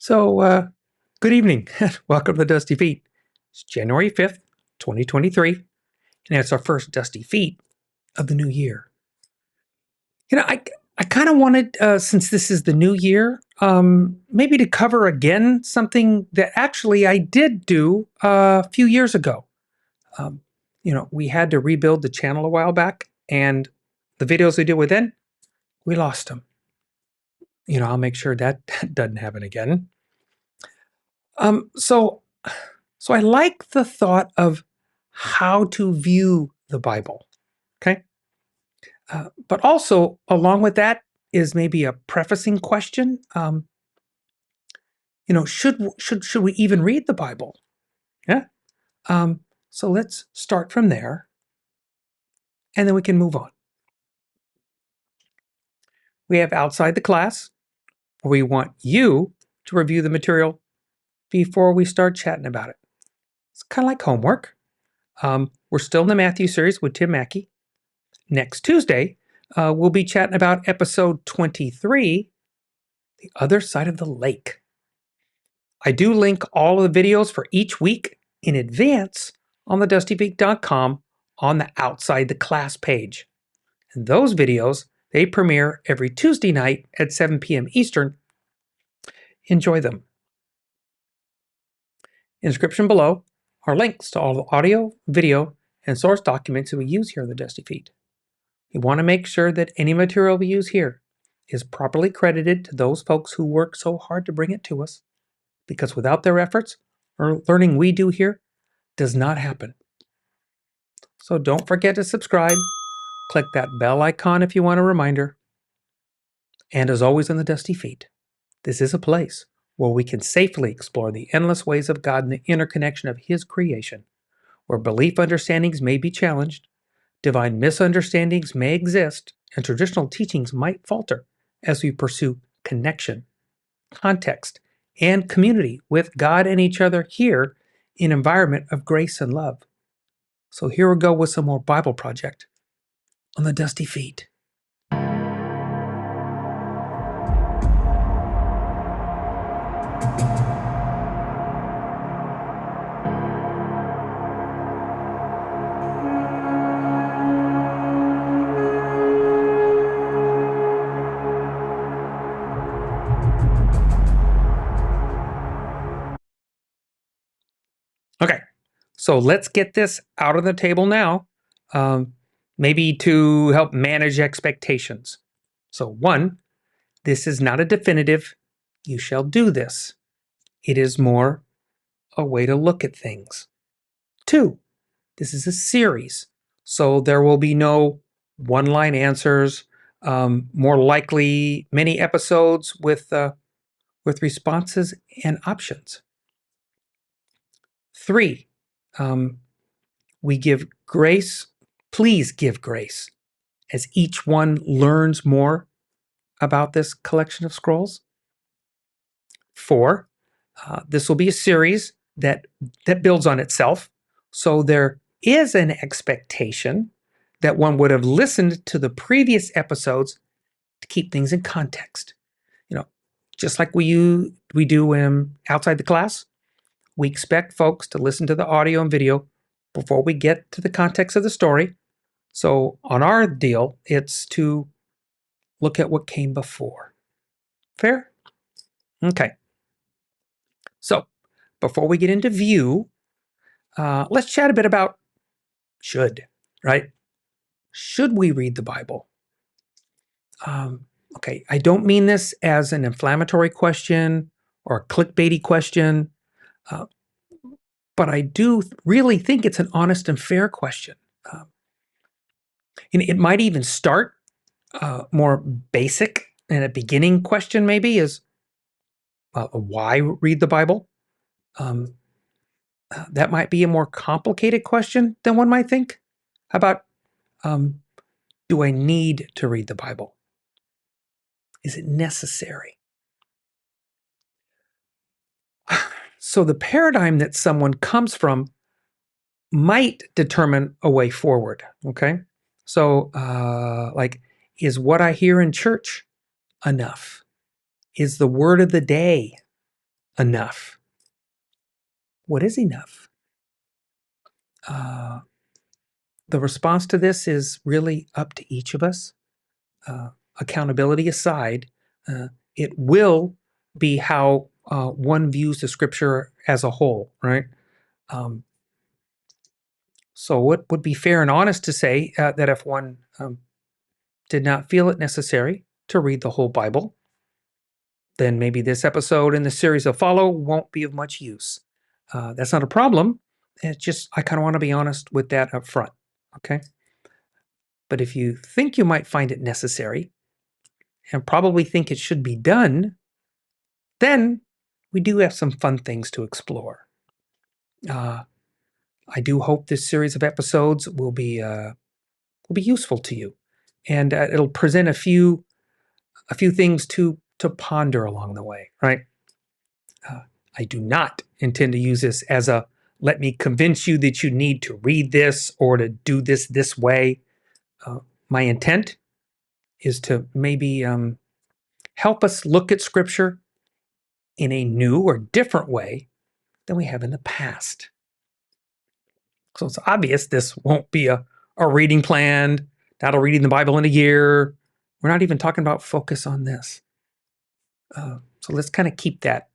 Good evening. Welcome to Dusty Feet. It's January 5th, 2023, and it's our first Dusty Feet of the new year. I kind of wanted, since this is the new year, maybe to cover again something that actually I did do a few years ago. We had to rebuild the channel a while back, and the videos we did with then, we lost them. I'll make sure that doesn't happen again. Um, so, so I like the thought of how to view the Bible. Okay. But also, along with that is maybe a prefacing question. Should we even read the Bible? Yeah. So let's start from there, and then we can move on. We have outside the class, where we want you to review the material before we start chatting about it. It's kind of like homework. We're still in the Matthew series with Tim Mackie. Next Tuesday, we'll be chatting about episode 23, The Other Side of the Lake. I do link all of the videos for each week in advance on TheDustyFeet.com on the Outside the Class page. And those videos, they premiere every Tuesday night at 7 p.m. Eastern. Enjoy them. In the description below are links to all the audio, video, and source documents that we use here on the Dusty Feet. We want to make sure that any material we use here is properly credited to those folks who work so hard to bring it to us, because without their efforts, or learning we do here does not happen. So don't forget to subscribe, click that bell icon if you want a reminder. And as always on the Dusty Feet, this is a place where we can safely explore the endless ways of God and the interconnection of His creation, where belief understandings may be challenged, divine misunderstandings may exist, and traditional teachings might falter as we pursue connection, context, and community with God and each other here in an environment of grace and love. So here we go with some more Bible Project on the Dusty Feet. Okay, so let's get this out of the table now, maybe to help manage expectations. So 1, this is not a definitive, you shall do this. It is more a way to look at things. 2, this is a series, so there will be no one-line answers, more likely many episodes with responses and options. 3, we give grace. Please give grace as each one learns more about this collection of scrolls. 4, this will be a series that builds on itself. So there is an expectation that one would have listened to the previous episodes to keep things in context. Just like we do outside the class, we expect folks to listen to the audio and video before we get to the context of the story. So on our deal, it's to look at what came before. Fair? Okay. So before we get into view, let's chat a bit about should, right? Should we read the Bible? Okay, I don't mean this as an inflammatory question or a clickbaity question, but I do really think it's an honest and fair question. And it might even start more basic, and a beginning question maybe is, why read the Bible? That might be a more complicated question than one might think. How about, do I need to read the Bible? Is it necessary? So the paradigm that someone comes from might determine a way forward, okay? So, is what I hear in church enough? Is the word of the day enough. What is enough? The response to this is really up to each of us. Accountability aside, it will be how one views the scripture as a whole, right? So what would be fair and honest to say that if one did not feel it necessary to read the whole Bible, then maybe this episode and the series that follow won't be of much use. That's not a problem. It's just I kind of want to be honest with that up front, okay? But if you think you might find it necessary and probably think it should be done, then we do have some fun things to explore. I do hope this series of episodes will be useful to you, and it'll present a few things to ponder along the way. Right? I do not intend to use this as a let me convince you that you need to read this or to do this way. My intent is to maybe help us look at Scripture in a new or different way than we have in the past. So it's obvious this won't be a reading plan, not a reading the Bible in a year. We're not even talking about focus on this. So let's kind of keep that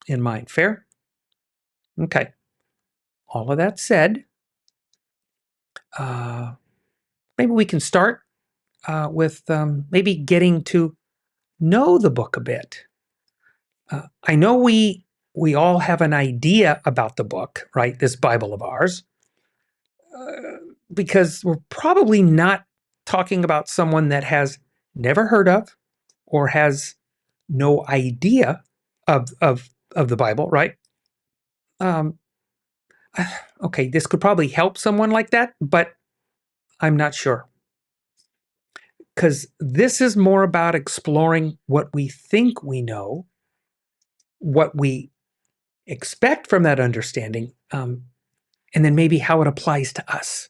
in mind. Fair? Okay. All of that said, maybe we can start with maybe getting to know the book a bit. I know we all have an idea about the book, right? This Bible of ours, because we're probably not talking about someone that has never heard of or has no idea of the Bible, right? Um, okay, this could probably help someone like that, but I'm not sure. Because this is more about exploring what we think we know, what we expect from that understanding, and then maybe how it applies to us.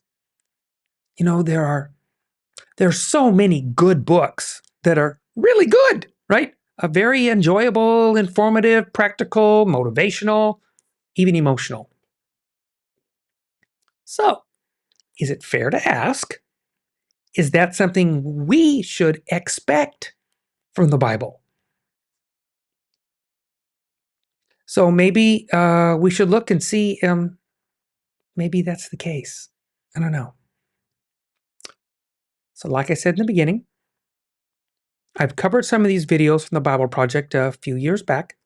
You know, there's so many good books that are really good, right? A very enjoyable, informative, practical, motivational, even emotional. So, is it fair to ask, is that something we should expect from the Bible? So maybe we should look and see, maybe that's the case. I don't know. So like I said in the beginning, I've covered some of these videos from the Bible Project a few years back.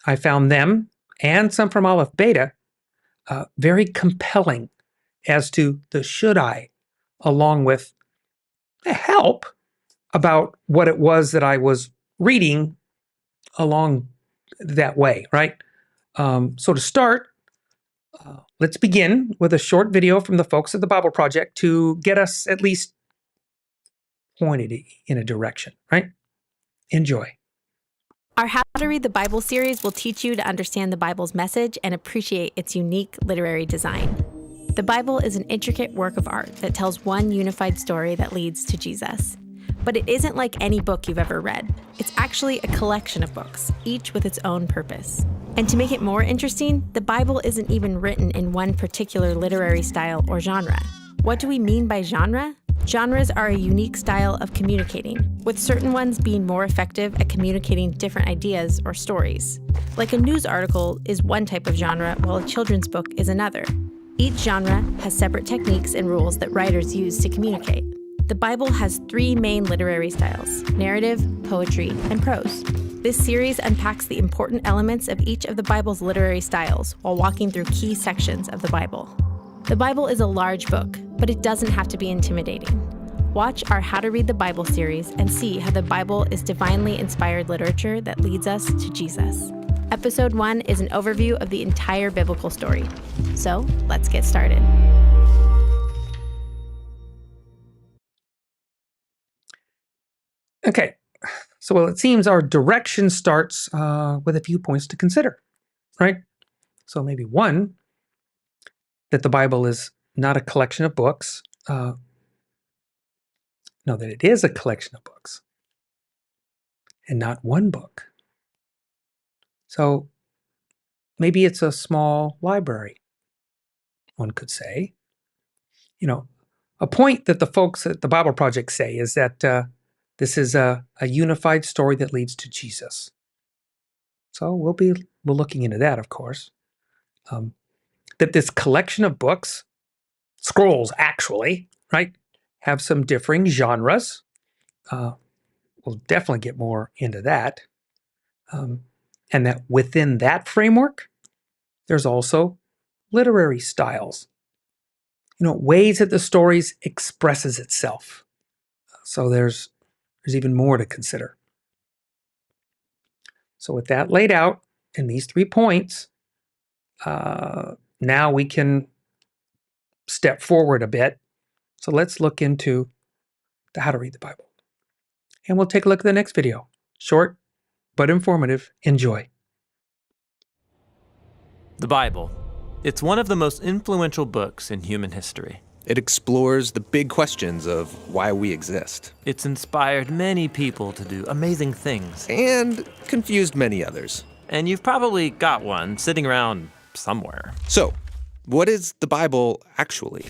I found them and some from Aleph Beta very compelling as to the should I, along with the help about what it was that I was reading along that way, right? So to start, let's begin with a short video from the folks at the Bible Project to get us at least pointed in a direction, right? Enjoy. Our How to Read the Bible series will teach you to understand the Bible's message and appreciate its unique literary design. The Bible is an intricate work of art that tells one unified story that leads to Jesus. But it isn't like any book you've ever read. It's actually a collection of books, each with its own purpose. And to make it more interesting, the Bible isn't even written in one particular literary style or genre. What do we mean by genre? Genres are a unique style of communicating, with certain ones being more effective at communicating different ideas or stories. Like a news article is one type of genre, while a children's book is another. Each genre has separate techniques and rules that writers use to communicate. The Bible has three main literary styles: narrative, poetry, and prose. This series unpacks the important elements of each of the Bible's literary styles while walking through key sections of the Bible. The Bible is a large book, but it doesn't have to be intimidating. Watch our How to Read the Bible series and see how the Bible is divinely inspired literature that leads us to Jesus. Episode 1 is an overview of the entire biblical story. So, let's get started. Okay, so well, it seems our direction starts with a few points to consider, right? So maybe one, that the Bible is not a collection of books. No, that it is a collection of books and not one book. So maybe it's a small library, one could say. A point that the folks at the Bible Project say is that this is a unified story that leads to Jesus. So we're looking into that, of course. That this collection of books, scrolls actually, right, have some differing genres. We'll definitely get more into that. And that within that framework, there's also literary styles. Ways that the stories expresses itself. So there's even more to consider. So with that laid out in these 3 points, now we can step forward a bit. So let's look into how to read the Bible. And we'll take a look at the next video. Short but informative. Enjoy. The Bible. It's one of the most influential books in human history. It explores the big questions of why we exist. It's inspired many people to do amazing things. And confused many others. And you've probably got one sitting around somewhere. So, what is the Bible actually?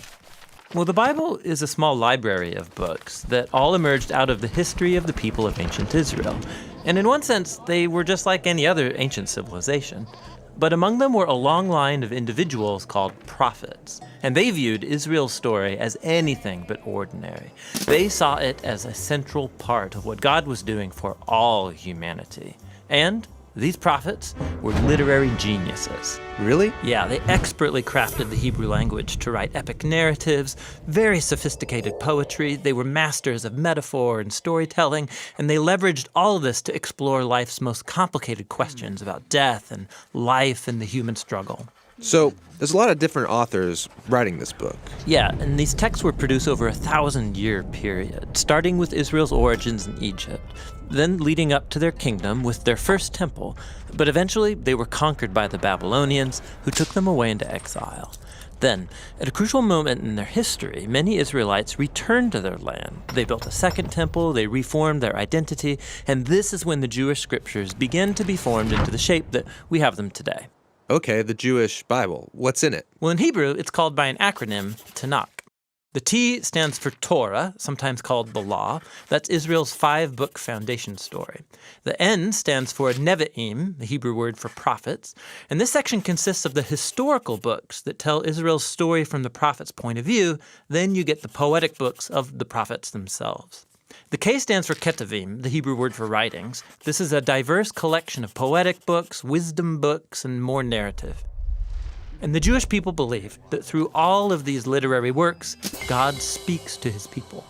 Well, the Bible is a small library of books that all emerged out of the history of the people of ancient Israel. And in one sense, they were just like any other ancient civilization. But among them were a long line of individuals called prophets, and they viewed Israel's story as anything but ordinary. They saw it as a central part of what God was doing for all humanity. And these prophets were literary geniuses. Really? Yeah, they expertly crafted the Hebrew language to write epic narratives, very sophisticated poetry. They were masters of metaphor and storytelling, and they leveraged all of this to explore life's most complicated questions about death and life and the human struggle. So, there's a lot of different authors writing this book. Yeah, and these texts were produced over a 1,000-year period, starting with Israel's origins in Egypt, then leading up to their kingdom with their first temple. But eventually, they were conquered by the Babylonians, who took them away into exile. Then, at a crucial moment in their history, many Israelites returned to their land. They built a second temple, they reformed their identity, and this is when the Jewish scriptures began to be formed into the shape that we have them today. Okay, the Jewish Bible. What's in it? Well, in Hebrew, it's called by an acronym, Tanakh. The T stands for Torah, sometimes called the Law. That's Israel's 5-book foundation story. The N stands for Nevi'im, the Hebrew word for prophets. And this section consists of the historical books that tell Israel's story from the prophet's point of view. Then you get the poetic books of the prophets themselves. The K stands for Ketuvim, the Hebrew word for writings. This is a diverse collection of poetic books, wisdom books, and more narrative. And the Jewish people believed that through all of these literary works, God speaks to his people.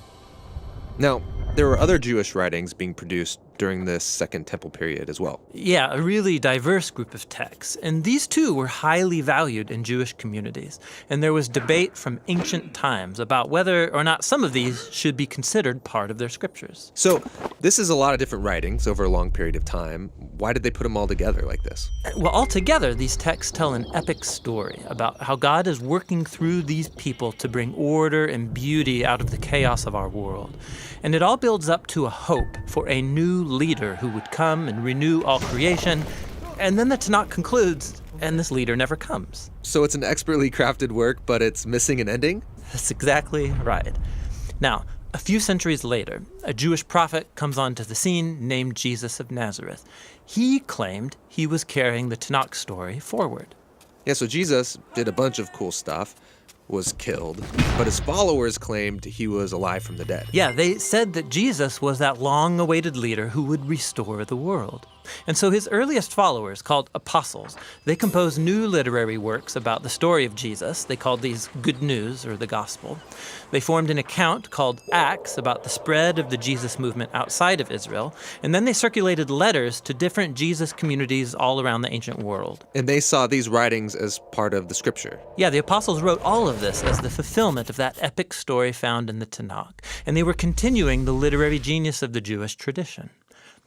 Now, there were other Jewish writings being produced during this Second Temple period as well. Yeah, a really diverse group of texts. And these too were highly valued in Jewish communities. And there was debate from ancient times about whether or not some of these should be considered part of their scriptures. So, this is a lot of different writings over a long period of time. Why did they put them all together like this? Well, altogether, these texts tell an epic story about how God is working through these people to bring order and beauty out of the chaos of our world. And it all builds up to a hope for a new leader who would come and renew all creation. And then the Tanakh concludes, and this leader never comes. So it's an expertly crafted work, but it's missing an ending? That's exactly right. Now, a few centuries later, a Jewish prophet comes onto the scene named Jesus of Nazareth. He claimed he was carrying the Tanakh story forward. Yeah, so Jesus did a bunch of cool stuff, was killed, but his followers claimed he was alive from the dead. Yeah, they said that Jesus was that long-awaited leader who would restore the world. And so his earliest followers, called apostles, they composed new literary works about the story of Jesus. They called these Good News, or the Gospel. They formed an account called Acts about the spread of the Jesus movement outside of Israel. And then they circulated letters to different Jesus communities all around the ancient world. And they saw these writings as part of the scripture. Yeah, the apostles wrote all of this as the fulfillment of that epic story found in the Tanakh. And they were continuing the literary genius of the Jewish tradition.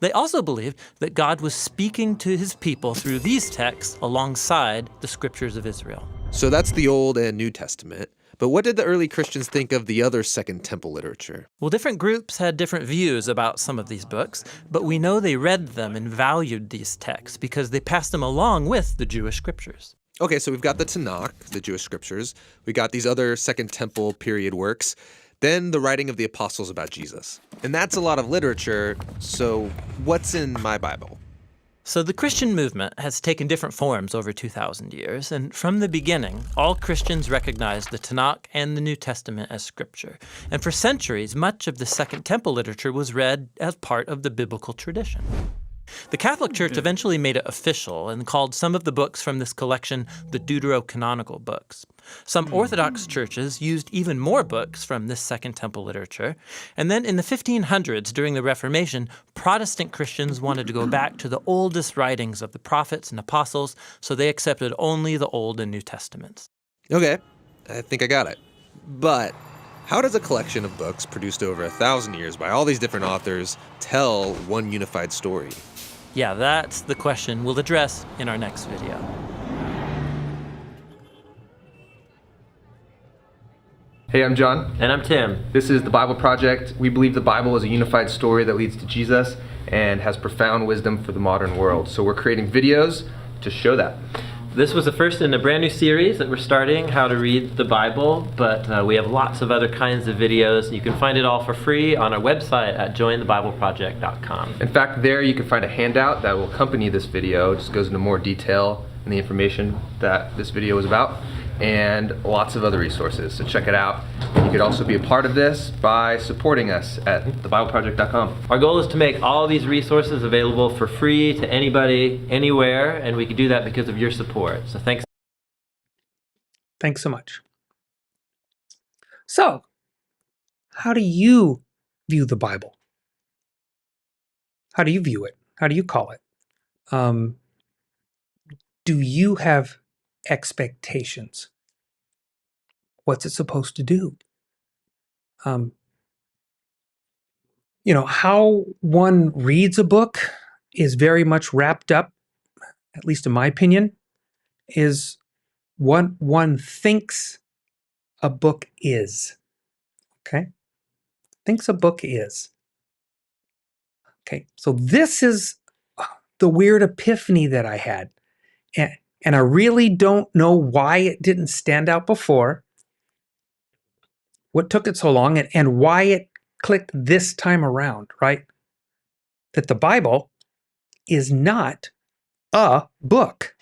They also believed that God was speaking to his people through these texts alongside the scriptures of Israel. So that's the Old and New Testament. But what did the early Christians think of the other Second Temple literature? Well, different groups had different views about some of these books, but we know they read them and valued these texts because they passed them along with the Jewish scriptures. Okay, so we've got the Tanakh, the Jewish scriptures. We got these other Second Temple period works. Then the writing of the apostles about Jesus. And that's a lot of literature, so what's in my Bible? So the Christian movement has taken different forms over 2,000 years, and from the beginning, all Christians recognized the Tanakh and the New Testament as scripture. And for centuries, much of the Second Temple literature was read as part of the biblical tradition. The Catholic Church eventually made it official and called some of the books from this collection the Deuterocanonical books. Some Orthodox churches used even more books from this Second Temple literature. And then in the 1500s, during the Reformation, Protestant Christians wanted to go back to the oldest writings of the prophets and apostles, so they accepted only the Old and New Testaments. Okay, I think I got it. But how does a collection of books produced over 1,000 years by all these different authors tell one unified story? Yeah, that's the question we'll address in our next video. Hey, I'm John. And I'm Tim. This is the Bible Project. We believe the Bible is a unified story that leads to Jesus and has profound wisdom for the modern world. So we're creating videos to show that. This was the first in a brand new series that we're starting, How to Read the Bible, but we have lots of other kinds of videos. You can find it all for free on our website at jointhebibleproject.com. In fact, there you can find a handout that will accompany this video. It just goes into more detail and the information that this video is about, and lots of other resources. So check it out. You could also be a part of this by supporting us at thebibleproject.com. Our goal is to make all these resources available for free to anybody, anywhere, and we can do that because of your support. So thanks. Thanks so much. So, how do you view the Bible? How do you view it? How do you call it? Do you have expectations? What's it supposed to do? How one reads a book is very much wrapped up, at least in my opinion, is what one thinks a book is. Okay? Thinks a book is. Okay, so this is the weird epiphany that I had. And I really don't know why it didn't stand out before, what took it so long, and why it clicked this time around, right? That the Bible is not a book.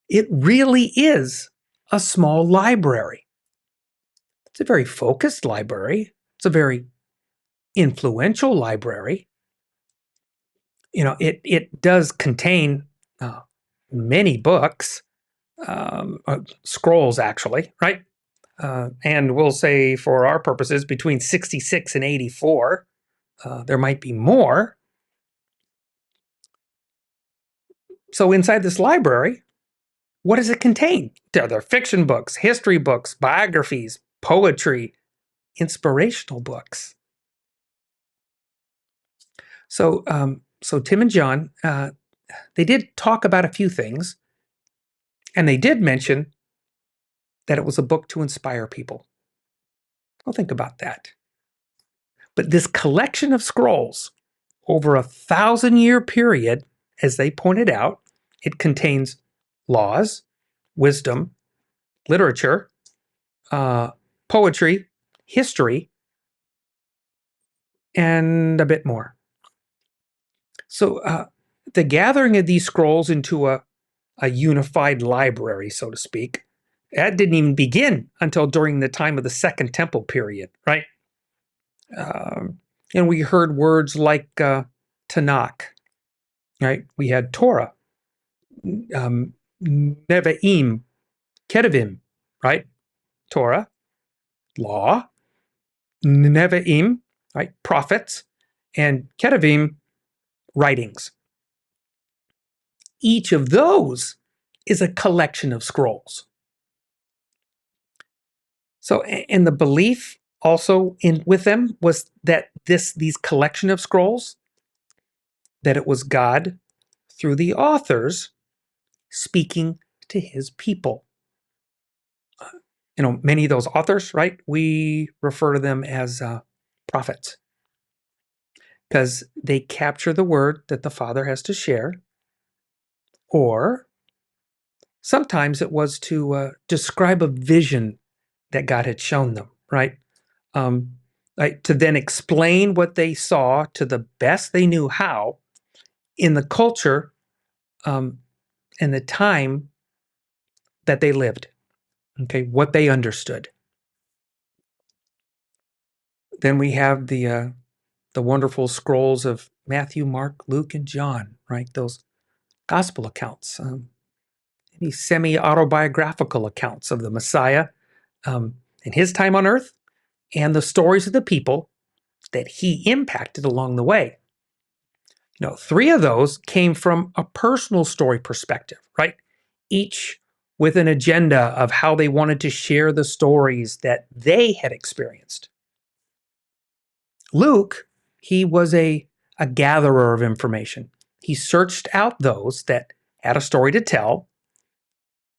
It really is a small library. It's a very focused library. It's a very influential library. It does contain many books, scrolls actually, right? And we'll say for our purposes between 66 and 84. There might be more. So inside this library, what does it contain? There are fiction books, history books, biographies, poetry, inspirational books. So Tim and John, they did talk about a few things, and they did mention that it was a book to inspire people. I'll think about that. But this collection of scrolls over a 1,000-year period, as they pointed out, it contains laws, wisdom, literature, poetry, history, and a bit more. So the gathering of these scrolls into a unified library, so to speak, that didn't even begin until during the time of the Second Temple period, right? And we heard words like Tanakh, right? We had Torah, Nevi'im, Ketuvim, right? Torah, law, Nevi'im, right? Prophets, and Ketuvim, writings. Each of those is a collection of scrolls. So, and the belief also with them was that these collection of scrolls, that it was God through the authors speaking to his people. Many of those authors, right? We refer to them as prophets because they capture the word that the Father has to share, or sometimes it was to describe a vision that God had shown them, right? Um, to then explain what they saw to the best they knew how in the culture and the time that they lived, okay, what they understood. Then we have the wonderful scrolls of Matthew, Mark, Luke, and John, right? Those gospel accounts, maybe semi-autobiographical accounts of the Messiah in his time on earth and the stories of the people that he impacted along the way. 3 of those came from a personal story perspective, right? Each with an agenda of how they wanted to share the stories that they had experienced. Luke, he was a gatherer of information. He searched out those that had a story to tell.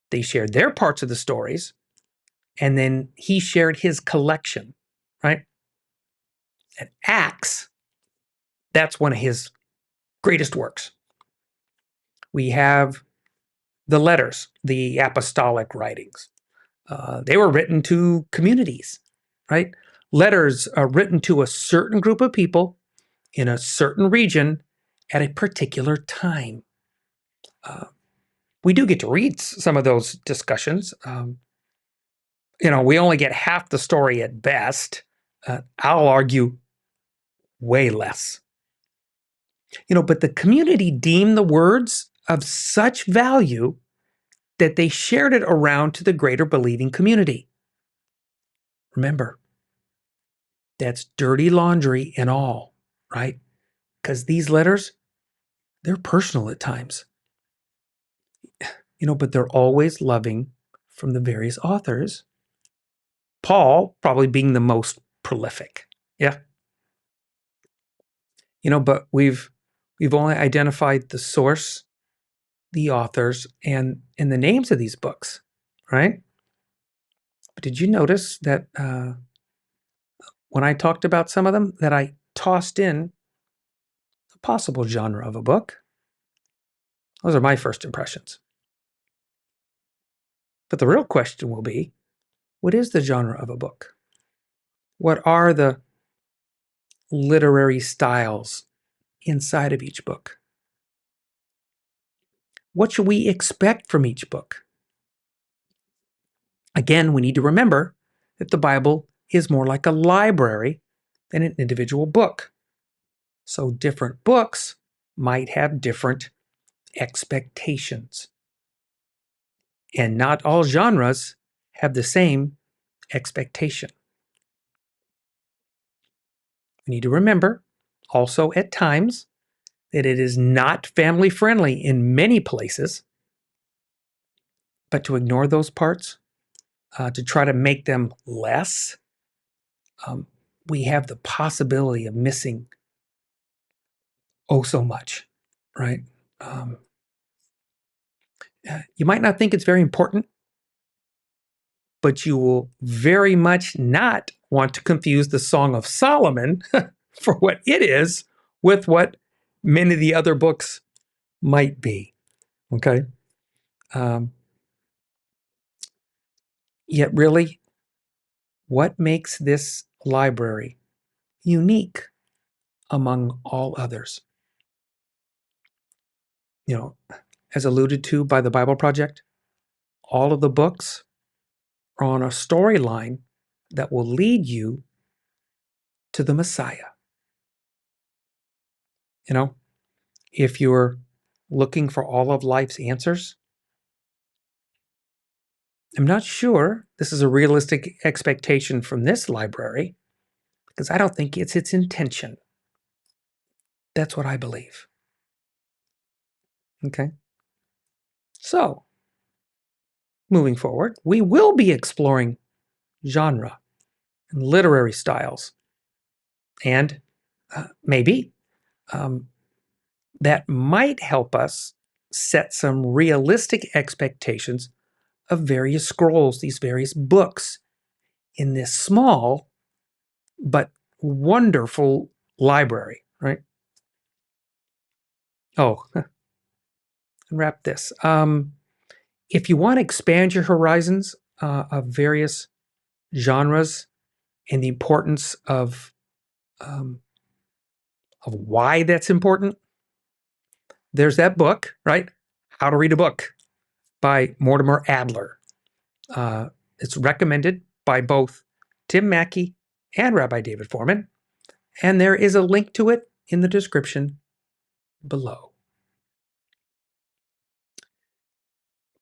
They shared their parts of the stories, and then he shared his collection, right? And Acts, that's one of his greatest works. We have the letters, the apostolic writings. They were written to communities, right? Letters are written to a certain group of people in a certain region at a particular time. We do get to read some of those discussions. We only get half the story at best. I'll argue way less. But the community deemed the words of such value that they shared it around to the greater believing community. Remember, that's dirty laundry and all, right? Because these letters, they're personal at times, but they're always loving from the various authors. Paul probably being the most prolific. Yeah. But we've only identified the source, the authors, and the names of these books, right? But did you notice that when I talked about some of them, that I tossed in a possible genre of a book? Those are my first impressions. But the real question will be, what is the genre of a book? What are the literary styles inside of each book? What should we expect from each book? Again, we need to remember that the Bible is more like a library than an individual book. So different books might have different expectations. And not all genres have the same expectation. We need to remember also at times that it is not family friendly in many places, but to ignore those parts, to try to make them less, we have the possibility of missing so much, right? You might not think it's very important, but you will very much not want to confuse the Song of Solomon for what it is with what many of the other books might be. Okay? Yet really, what makes this library unique among all others? As alluded to by the Bible Project, all of the books are on a storyline that will lead you to the Messiah. If you're looking for all of life's answers, I'm not sure this is a realistic expectation from this library because I don't think it's its intention. That's what I believe. Okay. So, moving forward, we will be exploring genre and literary styles. And maybe that might help us set some realistic expectations of various scrolls, these various books in this small but wonderful library, right? Oh, wrap this. If you want to expand your horizons of various genres and the importance of why that's important, there's that book, right? How to Read a Book by Mortimer Adler. It's recommended by both Tim Mackie and Rabbi David Foreman, and there is a link to it in the description below.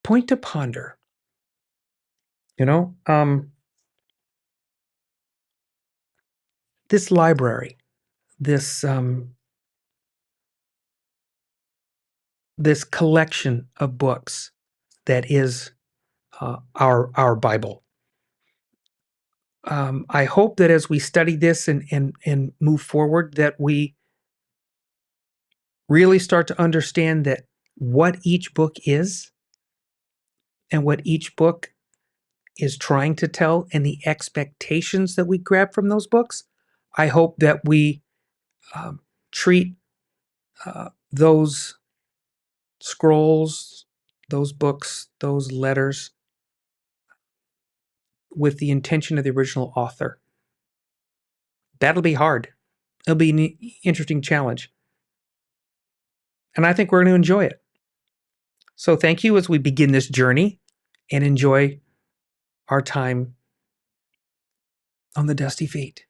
Point to ponder. This library, this this collection of books that is our Bible. I hope that as we study this and move forward, that we really start to understand that what each book is and what each book is trying to tell and the expectations that we grab from those books. I hope that we treat those scrolls, those books, those letters with the intention of the original author. That'll be hard. It'll be an interesting challenge. And I think we're going to enjoy it. So thank you as we begin this journey and enjoy our time on the Dusty Feet.